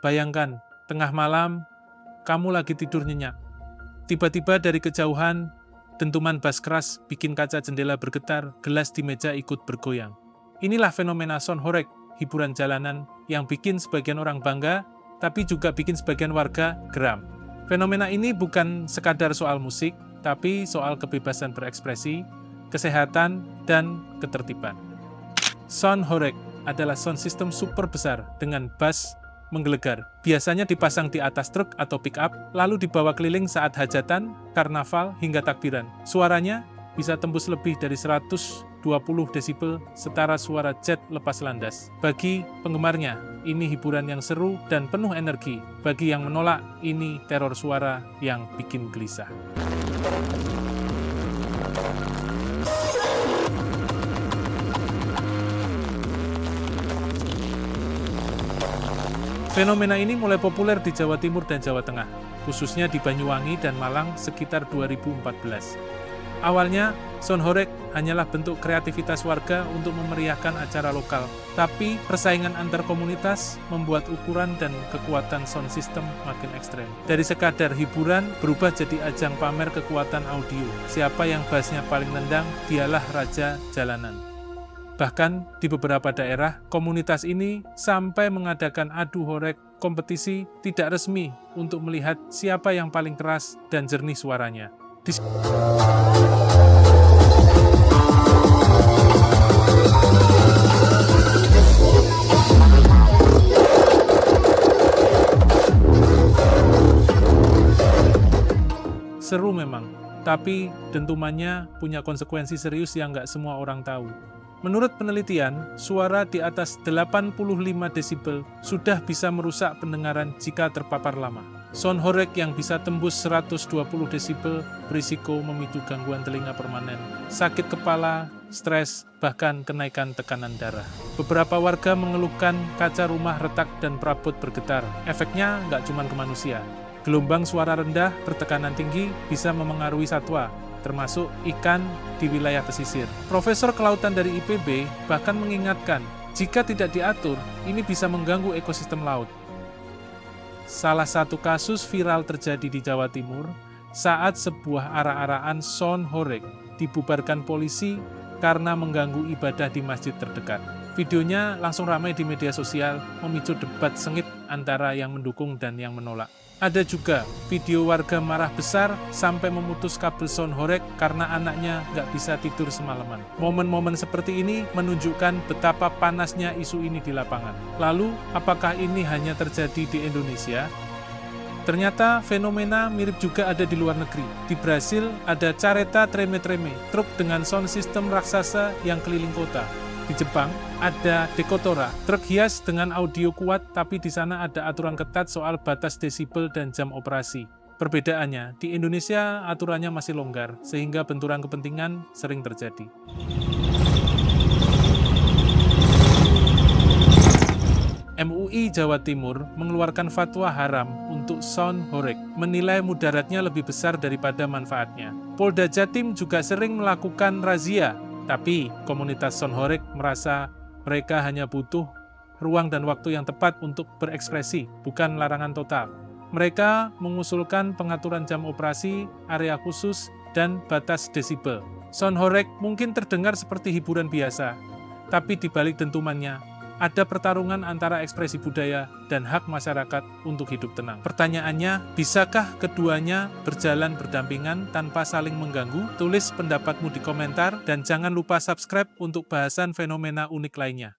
Bayangkan, tengah malam, kamu lagi tidur nyenyak. Tiba-tiba dari kejauhan, dentuman bass keras bikin kaca jendela bergetar, gelas di meja ikut bergoyang. Inilah fenomena soundhoreg, hiburan jalanan yang bikin sebagian orang bangga, tapi juga bikin sebagian warga geram. Fenomena ini bukan sekadar soal musik, tapi soal kebebasan berekspresi, kesehatan, dan ketertiban. Soundhoreg adalah sound system super besar dengan bass menggelegar. Biasanya dipasang di atas truk atau pick-up, lalu dibawa keliling saat hajatan, karnaval, hingga takbiran. Suaranya bisa tembus lebih dari 120 desibel, setara suara jet lepas landas. Bagi penggemarnya, ini hiburan yang seru dan penuh energi. Bagi yang menolak, ini teror suara yang bikin gelisah. Fenomena ini mulai populer di Jawa Timur dan Jawa Tengah, khususnya di Banyuwangi dan Malang sekitar 2014. Awalnya, soundhoreg hanyalah bentuk kreativitas warga untuk memeriahkan acara lokal, tapi persaingan antar komunitas membuat ukuran dan kekuatan sound system makin ekstrem. Dari sekadar hiburan berubah jadi ajang pamer kekuatan audio. Siapa yang bassnya paling nendang, dialah raja jalanan. Bahkan di beberapa daerah, komunitas ini sampai mengadakan adu horeg kompetisi tidak resmi untuk melihat siapa yang paling keras dan jernih suaranya. Seru memang, tapi dentumannya punya konsekuensi serius yang nggak semua orang tahu. Menurut penelitian, suara di atas 85 desibel sudah bisa merusak pendengaran jika terpapar lama. Soundhoreg yang bisa tembus 120 desibel berisiko memicu gangguan telinga permanen, sakit kepala, stres, bahkan kenaikan tekanan darah. Beberapa warga mengeluhkan kaca rumah retak dan perabot bergetar. Efeknya nggak cuma ke manusia. Gelombang suara rendah bertekanan tinggi bisa memengaruhi satwa, termasuk ikan di wilayah pesisir. Profesor kelautan dari IPB bahkan mengingatkan, jika tidak diatur, ini bisa mengganggu ekosistem laut. Salah satu kasus viral terjadi di Jawa Timur saat sebuah arak-arakan soundhoreg dibubarkan polisi karena mengganggu ibadah di masjid terdekat. Videonya langsung ramai di media sosial, memicu debat sengit antara yang mendukung dan yang menolak. Ada juga video warga marah besar sampai memutus kabel soundhoreg karena anaknya nggak bisa tidur semalaman. Momen-momen seperti ini menunjukkan betapa panasnya isu ini di lapangan. Lalu, apakah ini hanya terjadi di Indonesia? Ternyata fenomena mirip juga ada di luar negeri. Di Brasil ada careta treme-treme, truk dengan sound system raksasa yang keliling kota. Di Jepang ada dekotora, truk hias dengan audio kuat, tapi di sana ada aturan ketat soal batas desibel dan jam operasi. Perbedaannya, di Indonesia aturannya masih longgar, sehingga benturan kepentingan sering terjadi. MUI Jawa Timur mengeluarkan fatwa haram untuk soundhoreg, menilai mudaratnya lebih besar daripada manfaatnya. Polda Jatim juga sering melakukan razia, tapi komunitas soundhoreg merasa mereka hanya butuh ruang dan waktu yang tepat untuk berekspresi, bukan larangan total. Mereka mengusulkan pengaturan jam operasi, area khusus, dan batas desibel. Soundhoreg mungkin terdengar seperti hiburan biasa, tapi di balik dentumannya, ada pertarungan antara ekspresi budaya dan hak masyarakat untuk hidup tenang. Pertanyaannya, bisakah keduanya berjalan berdampingan tanpa saling mengganggu? Tulis pendapatmu di komentar dan jangan lupa subscribe untuk bahasan fenomena unik lainnya.